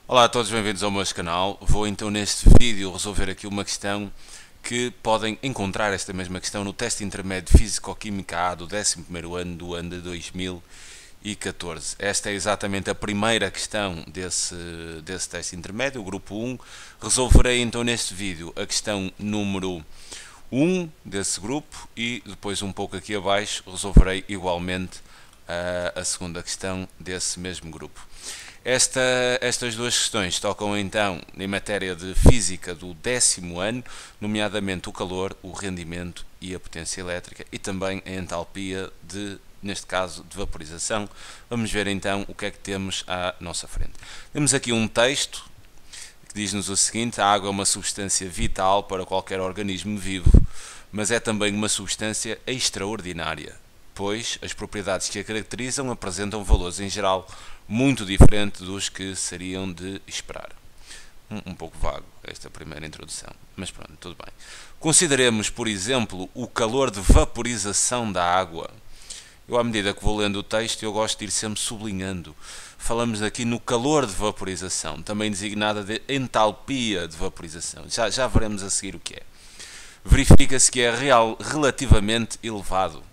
Olá a todos, bem-vindos ao meu canal. Vou então neste vídeo resolver aqui uma questão que podem encontrar esta mesma questão no teste intermédio de Físico-Química A do 11º ano do ano de 2014. Esta é exatamente a primeira questão desse teste intermédio, o grupo 1. Resolverei então neste vídeo a questão número 1 desse grupo e depois um pouco aqui abaixo resolverei igualmente a segunda questão desse mesmo grupo. Estas duas questões tocam então em matéria de física do 10º ano, nomeadamente o calor, o rendimento e a potência elétrica e também a entalpia neste caso, de vaporização. Vamos ver então o que é que temos à nossa frente. Temos aqui um texto que diz-nos o seguinte: a água é uma substância vital para qualquer organismo vivo, mas é também uma substância extraordinária, pois as propriedades que a caracterizam apresentam valores em geral muito diferente dos que seriam de esperar. Um pouco vago esta primeira introdução, mas pronto, tudo bem. Consideremos, por exemplo, o calor de vaporização da água. Eu, à medida que vou lendo o texto, eu gosto de ir sempre sublinhando. Falamos aqui no calor de vaporização, também designada de entalpia de vaporização. Já veremos a seguir o que é. Verifica-se que é relativamente elevado,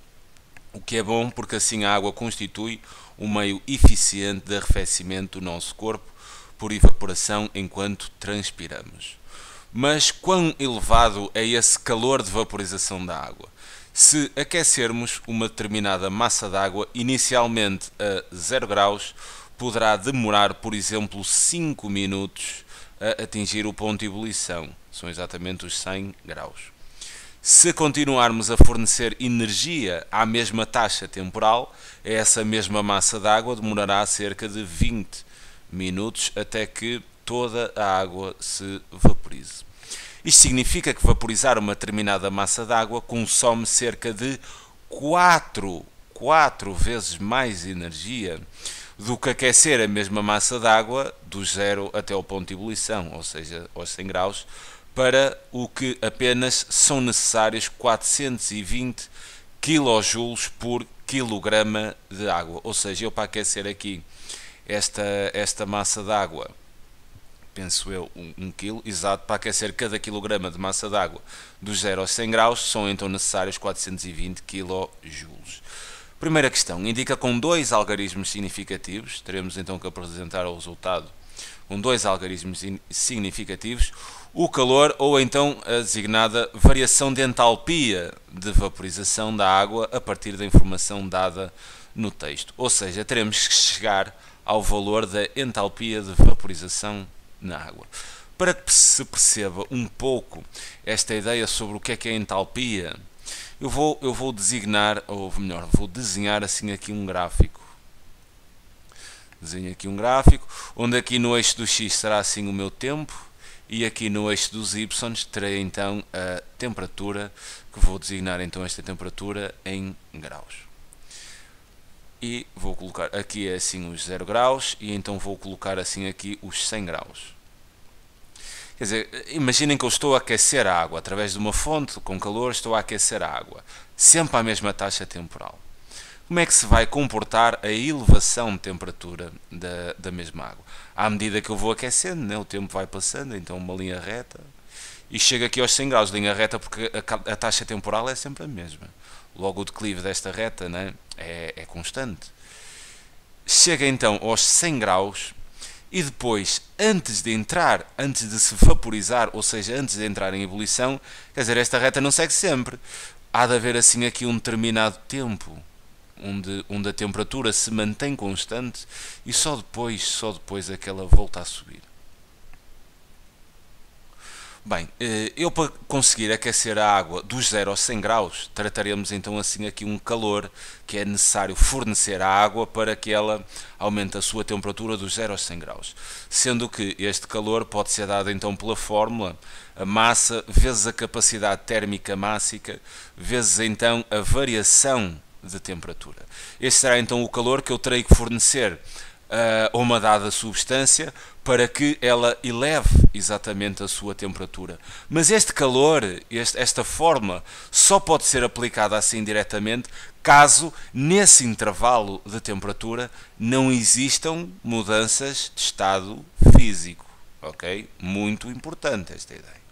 o que é bom porque assim a água constitui um meio eficiente de arrefecimento do nosso corpo por evaporação enquanto transpiramos. Mas quão elevado é esse calor de vaporização da água? Se aquecermos uma determinada massa de água inicialmente a 0 graus, poderá demorar, por exemplo, 5 minutos a atingir o ponto de ebulição. São exatamente os 100 graus. Se continuarmos a fornecer energia à mesma taxa temporal, essa mesma massa de água demorará cerca de 20 minutos até que toda a água se vaporize. Isto significa que vaporizar uma determinada massa de água consome cerca de 4 vezes mais energia do que aquecer a mesma massa de água do zero até ao ponto de ebulição, ou seja, aos 100 graus, para o que apenas são necessários 420 kJ por quilograma de água. Ou seja, eu para aquecer aqui esta massa de água, penso eu, 1 kg, exato, para aquecer cada quilograma de massa de água dos 0 aos 100 graus, são então necessários 420 kJ. Primeira questão, indica com dois algarismos significativos, teremos então que apresentar o resultado com dois algarismos significativos, o calor ou então a designada variação de entalpia de vaporização da água a partir da informação dada no texto. Ou seja, teremos que chegar ao valor da entalpia de vaporização na água. Para que se perceba um pouco esta ideia sobre o que é a entalpia, eu vou designar, ou melhor, vou desenhar assim aqui um gráfico. Desenho aqui um gráfico, onde aqui no eixo do X será assim o meu tempo, e aqui no eixo dos Y terei então a temperatura, que vou designar então esta temperatura em graus. E vou colocar aqui assim os 0 graus, e então vou colocar assim aqui os 100 graus. Quer dizer, imaginem que eu estou a aquecer a água, através de uma fonte com calor estou a aquecer a água, sempre à mesma taxa temporal. Como é que se vai comportar a elevação de temperatura da mesma água? À medida que eu vou aquecendo, né, o tempo vai passando, então uma linha reta, e chega aqui aos 100 graus, linha reta porque a taxa temporal é sempre a mesma. Logo o declive desta reta, né, é constante. Chega então aos 100 graus e depois, antes de se vaporizar, ou seja, antes de entrar em ebulição, quer dizer, esta reta não segue sempre. Há de haver assim aqui um determinado tempo onde a temperatura se mantém constante e só depois é que ela volta a subir. Bem, eu para conseguir aquecer a água dos 0 aos 100 graus, trataremos então assim aqui um calor que é necessário fornecer à água para que ela aumente a sua temperatura dos 0 aos 100 graus. Sendo que este calor pode ser dado então pela fórmula, a massa vezes a capacidade térmica mássica, vezes então a variação de temperatura. Este será então o calor que eu terei que fornecer a uma dada substância para que ela eleve exatamente a sua temperatura. Mas este calor, esta forma, só pode ser aplicada assim diretamente caso nesse intervalo de temperatura não existam mudanças de estado físico, ok? Muito importante esta ideia.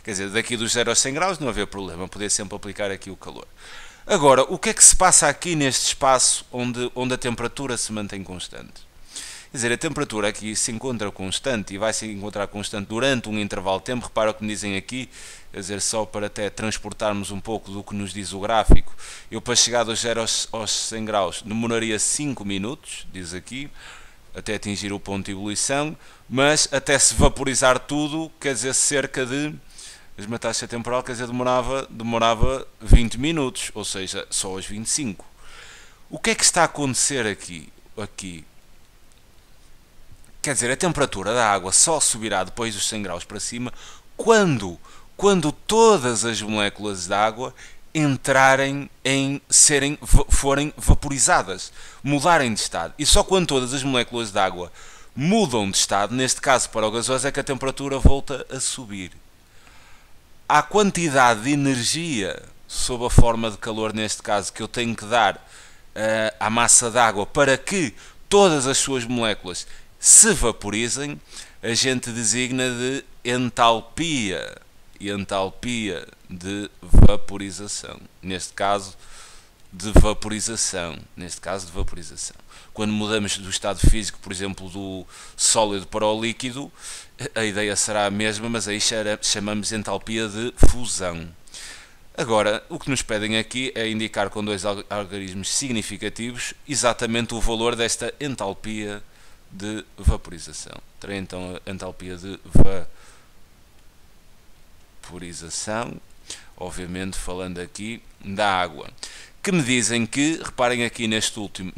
Quer dizer, daqui dos 0 aos 100 graus não havia problema, poder sempre aplicar aqui o calor. Agora, o que é que se passa aqui neste espaço onde a temperatura se mantém constante? Quer dizer, a temperatura aqui se encontra constante e vai se encontrar constante durante um intervalo de tempo. Repara o que me dizem aqui, quer dizer, só para até transportarmos um pouco do que nos diz o gráfico. Eu para chegar dos 0 aos 100 graus demoraria 5 minutos, diz aqui, até atingir o ponto de ebulição, mas até se vaporizar tudo, quer dizer, cerca de, a mesma taxa temporal, quer dizer, demorava 20 minutos, ou seja, só aos 25. O que é que está a acontecer aqui? Quer dizer, a temperatura da água só subirá depois dos 100 graus para cima quando todas as moléculas de água forem vaporizadas, mudarem de estado. E só quando todas as moléculas de água mudam de estado, neste caso para o gasoso, é que a temperatura volta a subir. A quantidade de energia sob a forma de calor, neste caso, que eu tenho que dar à massa de água para que todas as suas moléculas se vaporizem, a gente designa de entalpia de vaporização. Neste caso, de vaporização. Quando mudamos do estado físico, por exemplo, do sólido para o líquido, a ideia será a mesma, mas aí chamamos entalpia de fusão. Agora, o que nos pedem aqui é indicar com dois algarismos significativos exatamente o valor desta entalpia de vaporização. Terei então a entalpia de vaporização, obviamente falando aqui da água, que me dizem que, reparem aqui neste último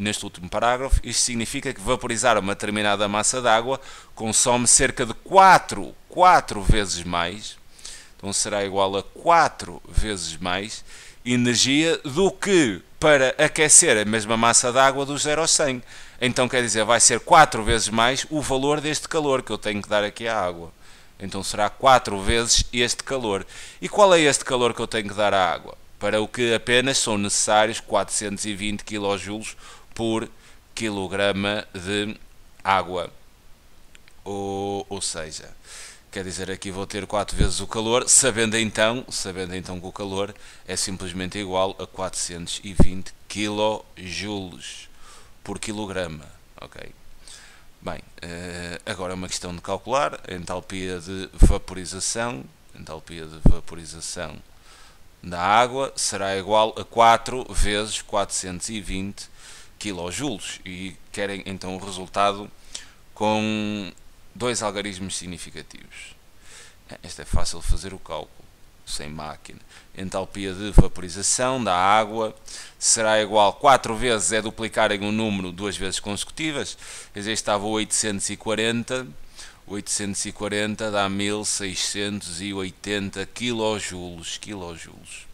parágrafo, isto significa que vaporizar uma determinada massa de água consome cerca de 4 vezes mais, então será igual a 4 vezes mais energia do que para aquecer a mesma massa de água dos 0 aos 100. Então quer dizer, vai ser 4 vezes mais o valor deste calor que eu tenho que dar aqui à água. Então será 4 vezes este calor. E qual é este calor que eu tenho que dar à água? Para o que apenas são necessários 420 kJ por quilograma de água. Ou seja, quer dizer, aqui vou ter 4 vezes o calor, sabendo então que o calor é simplesmente igual a 420 kJ por quilograma, ok? Bem, agora é uma questão de calcular a entalpia de vaporização da água será igual a 4 vezes 420 kJ e querem então o resultado com dois algarismos significativos. Este é fácil de fazer o cálculo, sem máquina. Entalpia de vaporização da água será igual a 4 vezes, é duplicarem um número 2 vezes consecutivas, quer dizer, estava 840 dá 1680 kJ.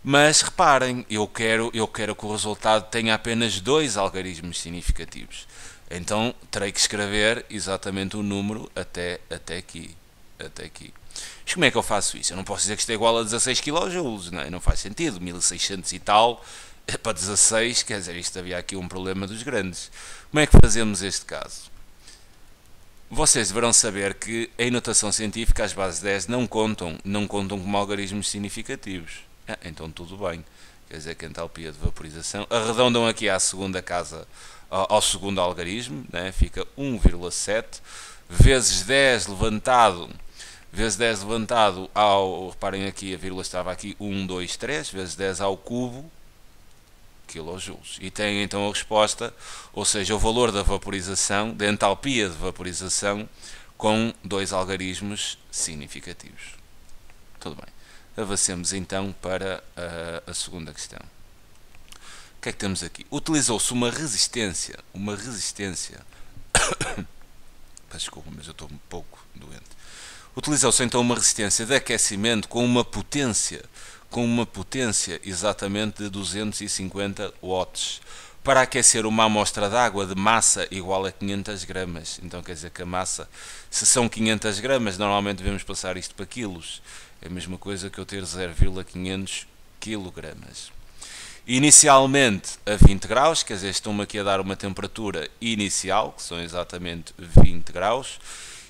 Mas reparem, eu quero que o resultado tenha apenas dois algarismos significativos. Então terei que escrever exatamente o número até aqui. Mas como é que eu faço isso? Eu não posso dizer que isto é igual a 16 kJ, não é? Não faz sentido, 1600 e tal para 16, quer dizer, isto havia aqui um problema dos grandes. Como é que fazemos este caso? Vocês deverão saber que em notação científica as bases 10 não contam como algarismos significativos. Então tudo bem, quer dizer que a entalpia de vaporização, arredondam aqui à segunda casa, ao segundo algarismo, né? Fica 1,7 vezes 10 levantado ao, reparem aqui, a vírgula estava aqui, 1, 2, 3, vezes 10 ao cubo, quilojoules. E tem então a resposta, ou seja, o valor da vaporização, da entalpia de vaporização, com dois algarismos significativos. Tudo bem. Avancemos então para a segunda questão. O que é que temos aqui? Utilizou-se uma resistência. Desculpa, mas eu estou um pouco doente. Utilizou-se então uma resistência de aquecimento com uma potência exatamente de 250 watts para aquecer uma amostra de água de massa igual a 500 gramas. Então quer dizer que a massa, se são 500 gramas, normalmente devemos passar isto para quilos. É a mesma coisa que eu ter 0,500 kg. inicialmente a 20 graus, quer dizer, estão-me aqui a dar uma temperatura inicial, que são exatamente 20 graus,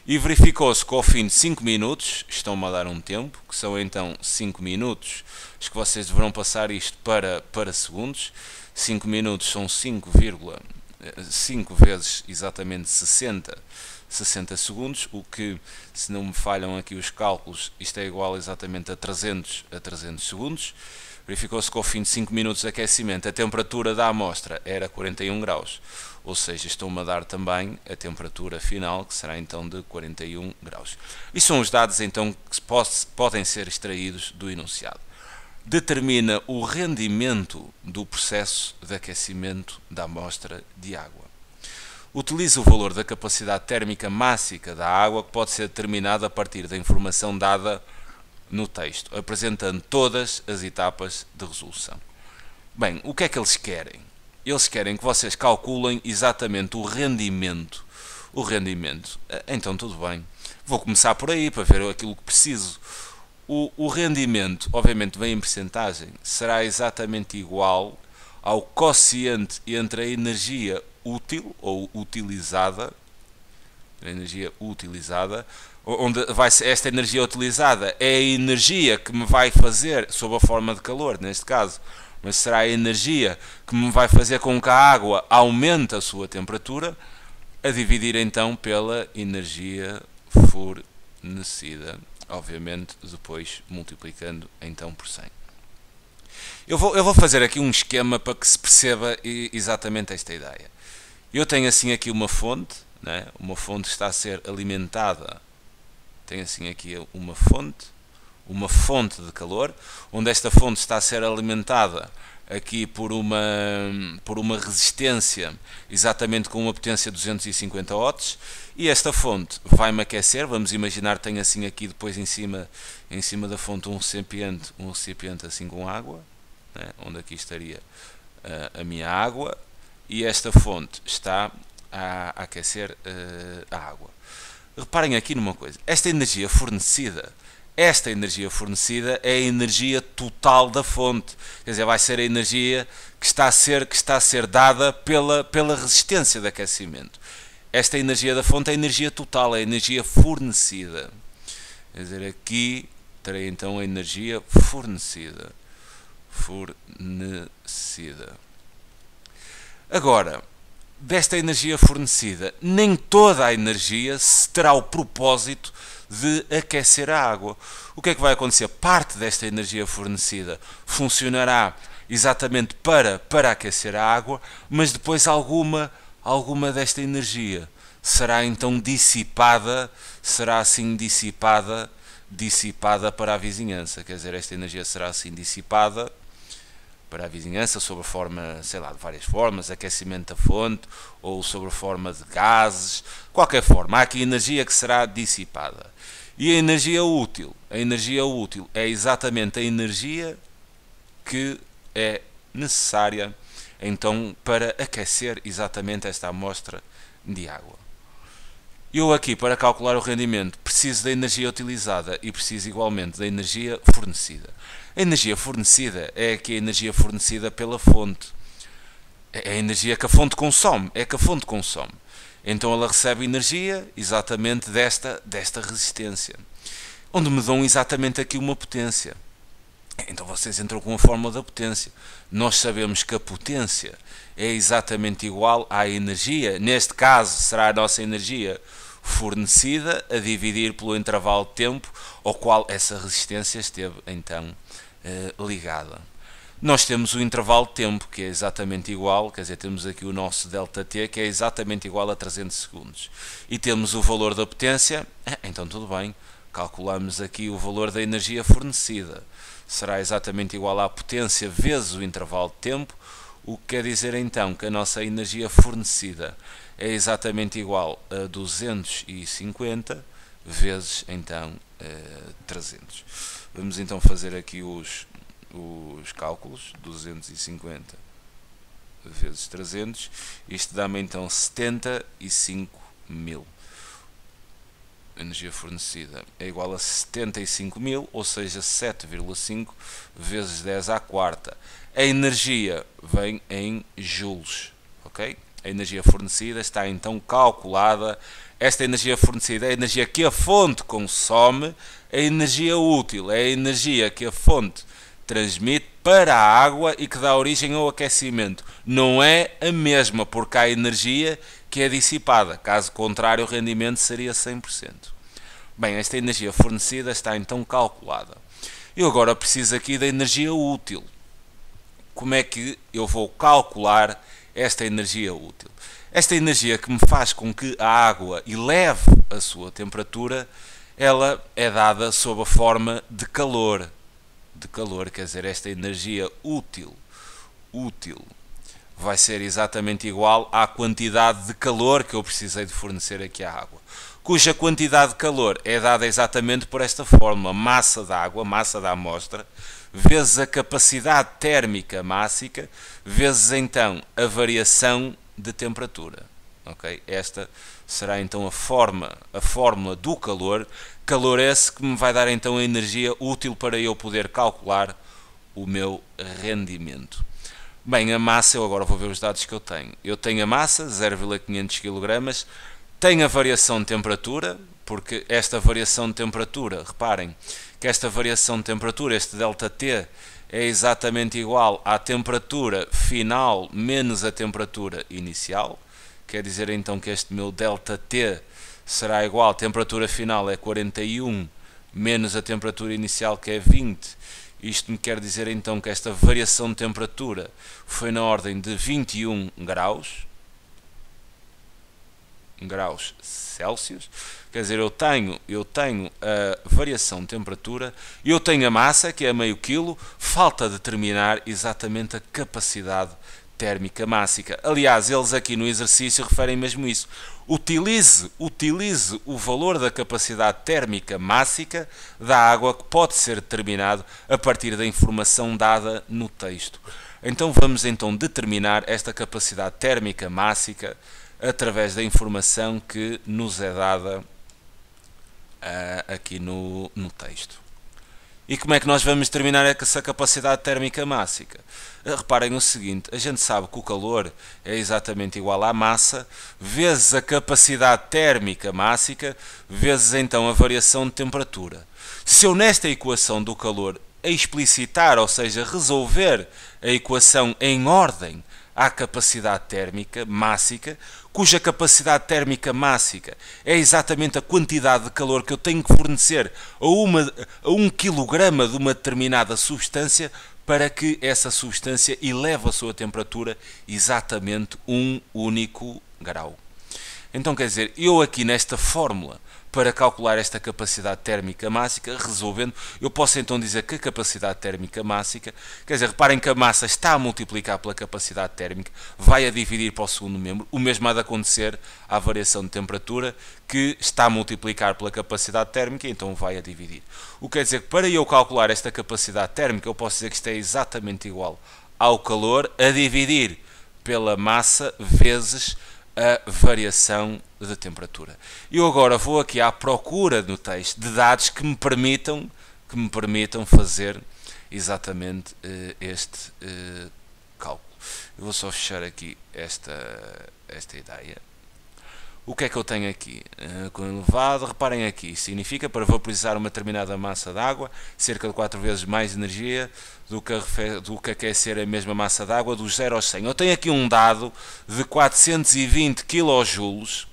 e verificou-se que ao fim de 5 minutos, estão-me a dar um tempo, que são então 5 minutos, acho que vocês deverão passar isto para segundos, 5 minutos são 5 vezes exatamente 60 segundos, o que, se não me falham aqui os cálculos, isto é igual exatamente a 300 segundos. Verificou-se que ao fim de 5 minutos de aquecimento a temperatura da amostra era 41 graus, ou seja, estão-me a dar também a temperatura final, que será então de 41 graus. E são os dados então que podem ser extraídos do enunciado. Determina o rendimento do processo de aquecimento da amostra de água. Utiliza o valor da capacidade térmica máxima da água, que pode ser determinado a partir da informação dada no texto, apresentando todas as etapas de resolução. Bem, o que é que eles querem? Eles querem que vocês calculem exatamente o rendimento. O rendimento. Então, tudo bem. Vou começar por aí, para ver aquilo que preciso. O rendimento, obviamente, vem em percentagem, será exatamente igual ao quociente entre a energia útil ou utilizada, onde vai ser esta energia utilizada é a energia que me vai fazer, sob a forma de calor neste caso, mas será a energia que me vai fazer com que a água aumente a sua temperatura, a dividir então pela energia fornecida, obviamente depois multiplicando então por 100. Eu vou fazer aqui um esquema para que se perceba exatamente esta ideia. Eu tenho assim aqui uma fonte, né? Uma fonte está a ser alimentada, tenho assim aqui uma fonte de calor, onde esta fonte está a ser alimentada aqui por uma resistência exatamente com uma potência de 250 watts, e esta fonte vai-me aquecer. Vamos imaginar que tenho assim aqui depois em cima da fonte um recipiente assim com água, né? Onde aqui estaria a minha água, e esta fonte está a aquecer a água. Reparem aqui numa coisa, esta energia fornecida é a energia total da fonte, quer dizer, vai ser a energia que está a ser dada pela resistência de aquecimento. Esta energia da fonte é a energia total, é a energia fornecida. Quer dizer, aqui terei então a energia fornecida. Agora, desta energia fornecida, nem toda a energia terá o propósito de aquecer a água. O que é que vai acontecer? Parte desta energia fornecida funcionará exatamente para aquecer a água, mas depois alguma desta energia será então dissipada para a vizinhança. Quer dizer, esta energia será assim dissipada para a vizinhança, sob a forma, sei lá, de várias formas, aquecimento da fonte, ou sob a forma de gases, qualquer forma, há aqui energia que será dissipada. E a energia útil é exatamente a energia que é necessária, então, para aquecer exatamente esta amostra de água. Eu aqui, para calcular o rendimento, preciso da energia utilizada e preciso igualmente da energia fornecida. A energia fornecida é aqui a energia fornecida pela fonte. É a energia que a fonte consome. Então ela recebe energia exatamente desta resistência, onde me dão exatamente aqui uma potência. Então vocês entram com a fórmula da potência. Nós sabemos que a potência é exatamente igual à energia, neste caso será a nossa energia fornecida a dividir pelo intervalo de tempo ao qual essa resistência esteve então ligada. Nós temos o intervalo de tempo que é exatamente igual, quer dizer, temos aqui o nosso ΔT que é exatamente igual a 300 segundos. E temos o valor da potência, então tudo bem, calculamos aqui o valor da energia fornecida. Será exatamente igual à potência vezes o intervalo de tempo, o que quer dizer então que a nossa energia fornecida é exatamente igual a 250 vezes então 300. Vamos então fazer aqui os cálculos. 250 vezes 300, isto dá-me então 75.000. energia fornecida é igual a 75.000, ou seja, 7,5 vezes 10 à quarta. A energia vem em joules, ok? A energia fornecida está então calculada. Esta energia fornecida é a energia que a fonte consome, a energia útil é a energia que a fonte transmite para a água e que dá origem ao aquecimento. Não é a mesma, porque há energia que é dissipada, caso contrário o rendimento seria 100%. Bem, esta energia fornecida está então calculada. Eu agora preciso aqui da energia útil. Como é que eu vou calcular esta energia útil? Esta energia que me faz com que a água eleve a sua temperatura, ela é dada sob a forma de calor. De calor, quer dizer, esta energia útil vai ser exatamente igual à quantidade de calor que eu precisei de fornecer aqui à água, cuja quantidade de calor é dada exatamente por esta fórmula: massa da água, massa da amostra, vezes a capacidade térmica mássica, vezes então a variação de temperatura. Okay? Esta será então a fórmula do calor esse que me vai dar então a energia útil para eu poder calcular o meu rendimento. Bem, a massa, eu agora vou ver os dados que eu tenho. Eu tenho a massa, 0,500 kg, tenho a variação de temperatura, porque esta variação de temperatura, reparem que esta variação de temperatura, este ΔT, é exatamente igual à temperatura final menos a temperatura inicial. Quer dizer então que este meu ΔT será igual, a temperatura final é 41 menos a temperatura inicial, que é 20. Isto me quer dizer então que esta variação de temperatura foi na ordem de 21 graus Celsius. Quer dizer, eu tenho a variação de temperatura, eu tenho a massa, que é meio quilo, falta determinar exatamente a capacidade térmica mássica. Aliás, eles aqui no exercício referem mesmo isso. Utilize o valor da capacidade térmica mássica da água, que pode ser determinado a partir da informação dada no texto. Então vamos então determinar esta capacidade térmica mássica através da informação que nos é dada aqui no texto. E como é que nós vamos determinar essa capacidade térmica mássica? Reparem o seguinte: a gente sabe que o calor é exatamente igual à massa vezes a capacidade térmica mássica vezes então a variação de temperatura. Se eu nesta equação do calor explicitar, ou seja, resolver a equação em ordem à capacidade térmica mássica, cuja capacidade térmica mássica é exatamente a quantidade de calor que eu tenho que fornecer a 1 kg de uma determinada substância para que essa substância eleve a sua temperatura exatamente 1 único grau. Então, quer dizer, eu aqui nesta fórmula, para calcular esta capacidade térmica mássica, resolvendo, eu posso então dizer que a capacidade térmica mássica, quer dizer, reparem que a massa está a multiplicar pela capacidade térmica, vai a dividir para o segundo membro, o mesmo há de acontecer à variação de temperatura, que está a multiplicar pela capacidade térmica, então vai a dividir. O que quer dizer que para eu calcular esta capacidade térmica, eu posso dizer que isto é exatamente igual ao calor a dividir pela massa vezes a variação de temperatura. Eu agora vou aqui à procura no texto de dados que me permitam fazer exatamente este cálculo. Eu vou só fechar aqui esta ideia. O que é que eu tenho aqui? Com elevado, reparem aqui, significa para vaporizar uma determinada massa de água, cerca de 4 vezes mais energia do que aquecer a mesma massa de água, dos 0 aos 100. Eu tenho aqui um dado de 420 kJ.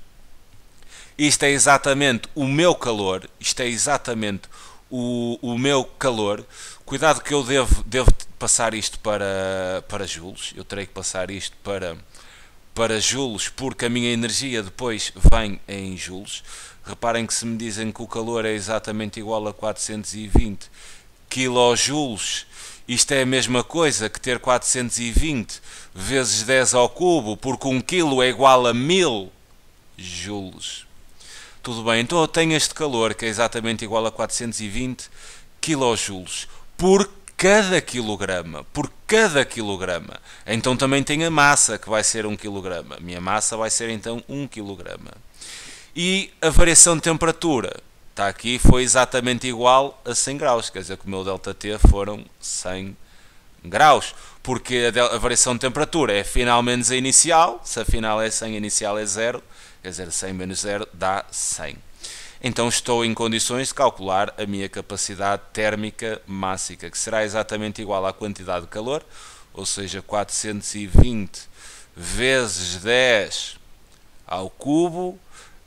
Isto é exatamente o meu calor, o meu calor. Cuidado que eu devo passar isto para joules, eu terei que passar isto para joules, porque a minha energia depois vem em joules. Reparem que se me dizem que o calor é exatamente igual a 420 kJ, isto é a mesma coisa que ter 420 vezes 10 ao cubo, porque 1 kg é igual a 1000 joules. Tudo bem, então eu tenho este calor que é exatamente igual a 420 kJ por cada quilograma, Então também tem a massa, que vai ser 1 kg. A minha massa vai ser então 1 kg. E a variação de temperatura está aqui, foi exatamente igual a 100 graus, quer dizer que o meu ΔT foram 100 graus, porque a variação de temperatura é a final menos a inicial, se a final é 100 a inicial é 0, quer dizer 100 menos 0 dá 100. Então estou em condições de calcular a minha capacidade térmica mássica, que será exatamente igual à quantidade de calor, ou seja, 420 vezes 10 ao cubo,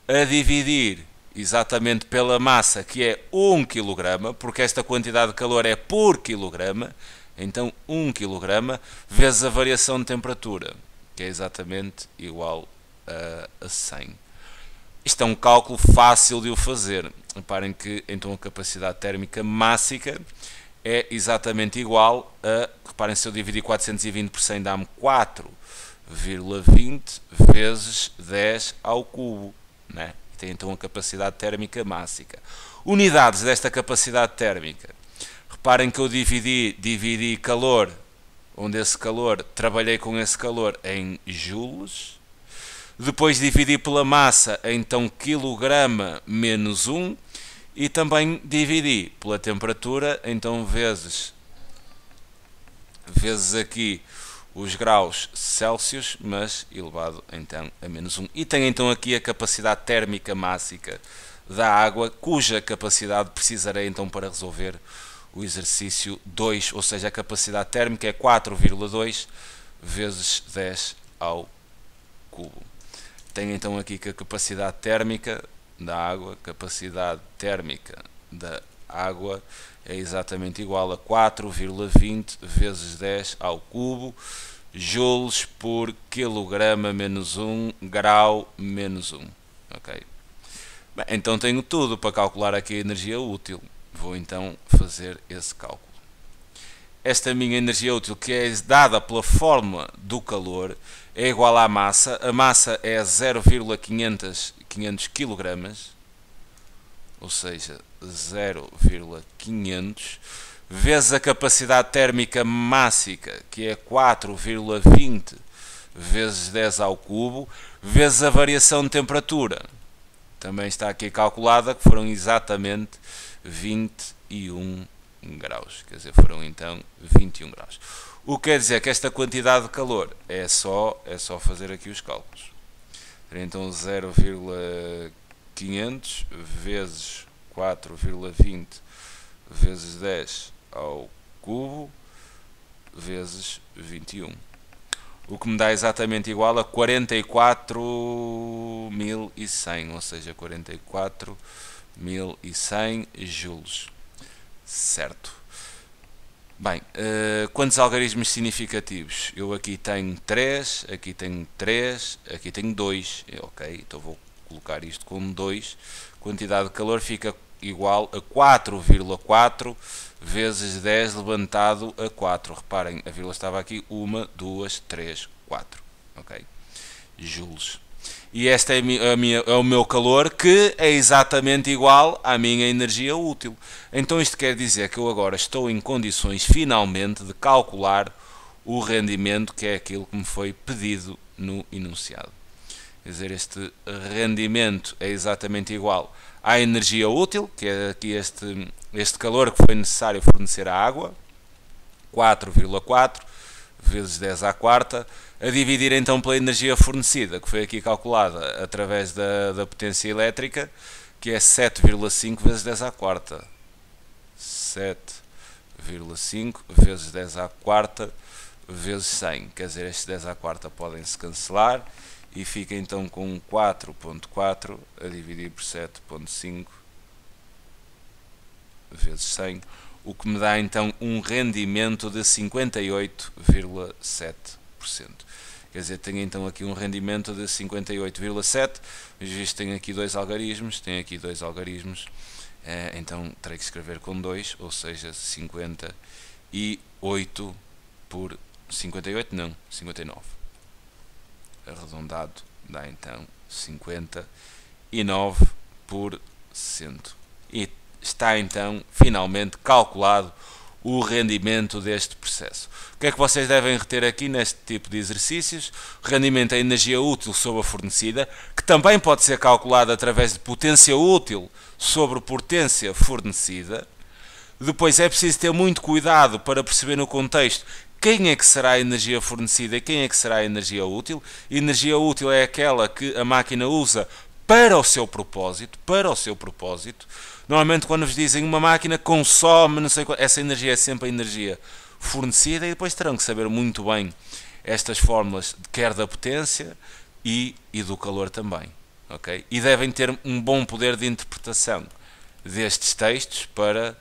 a dividir exatamente pela massa, que é 1 kg, porque esta quantidade de calor é por quilograma, então 1 kg, vezes a variação de temperatura, que é exatamente igual a 100. Isto é um cálculo fácil de o fazer. Reparem que então a capacidade térmica mássica é exatamente igual a, reparem, se eu dividir 420 por 100 dá-me 4,20 vezes 10 ao cubo, né? Tem então a capacidade térmica mássica. Unidades desta capacidade térmica. Reparem que eu dividi calor, onde esse calor, trabalhei com esse calor em joules. Depois dividi pela massa, então quilograma menos 1. E também dividi pela temperatura, então vezes aqui os graus Celsius, mas elevado então a menos 1. E tenho então aqui a capacidade térmica mássica da água, cuja capacidade precisarei então para resolver o exercício 2, ou seja, a capacidade térmica é 4,2 vezes 10 ao cubo. Tenho então aqui que a capacidade térmica da água, é exatamente igual a 4,20 vezes 10 ao cubo, joules por quilograma menos 1, grau menos 1. Ok? Bem, então tenho tudo para calcular aqui a energia útil. Vou então fazer esse cálculo. Esta minha energia útil, que é dada pela fórmula do calor, é igual à massa. A massa é 0,500 kg, ou seja, 0,500 vezes a capacidade térmica mássica, que é 4,20 vezes 10 ao cubo, vezes a variação de temperatura. Também está aqui calculada, que foram exatamente 21 graus, quer dizer, foram então 21 graus. O que quer dizer que esta quantidade de calor é só fazer aqui os cálculos. Então 0,500 vezes 4,20 vezes 10 ao cubo vezes 21. O que me dá exatamente igual a 44.100, ou seja, 44.100 joules. Certo. Bem, quantos algarismos significativos? Eu aqui tenho 3, aqui tenho 3, aqui tenho 2. Ok, então vou colocar isto com 2. Quantidade de calor fica igual a 4,4 vezes 10 levantado a 4. Reparem, a vírgula estava aqui, 1, 2, 3, 4. Ok, joules. E este é o meu calor, que é exatamente igual à minha energia útil. Então isto quer dizer que eu agora estou em condições finalmente de calcular o rendimento, que é aquilo que me foi pedido no enunciado. Quer dizer, este rendimento é exatamente igual à energia útil, que é aqui este calor que foi necessário fornecer à água, 4,4 vezes 10 à quarta, a dividir então pela energia fornecida, que foi aqui calculada através da potência elétrica, que é 7,5 vezes 10 à quarta. 7,5 vezes 10 à quarta vezes 100. Quer dizer, estes 10 à quarta podem se cancelar e fica então com 4,4 a dividir por 7,5 vezes 100, o que me dá então um rendimento de 58,7%. Quer dizer, tenho então aqui um rendimento de 58,7%, mas visto tenho aqui dois algarismos, então terei que escrever com 2, ou seja, 58 por 58, não, 59. Arredondado dá então 59%. E está então finalmente calculado o rendimento deste processo. O que é que vocês devem reter aqui neste tipo de exercícios? O rendimento é a energia útil sobre a fornecida, que também pode ser calculada através de potência útil sobre potência fornecida. Depois é preciso ter muito cuidado para perceber no contexto quem é que será a energia fornecida e quem é que será a energia útil. Energia útil é aquela que a máquina usa para o seu propósito, Normalmente quando vos dizem uma máquina consome, não sei qual, essa energia é sempre a energia fornecida, e depois terão que saber muito bem estas fórmulas, quer da potência e do calor também. Okay? E devem ter um bom poder de interpretação destes textos para,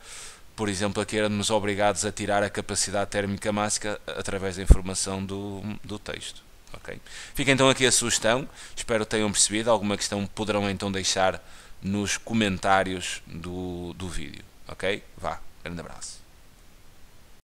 por exemplo, aqui éramos obrigados a tirar a capacidade térmica máxima através da informação do texto. Okay? Fica então aqui a sugestão, espero que tenham percebido. Alguma questão poderão então deixar nos comentários do vídeo. Ok? Vá, grande abraço.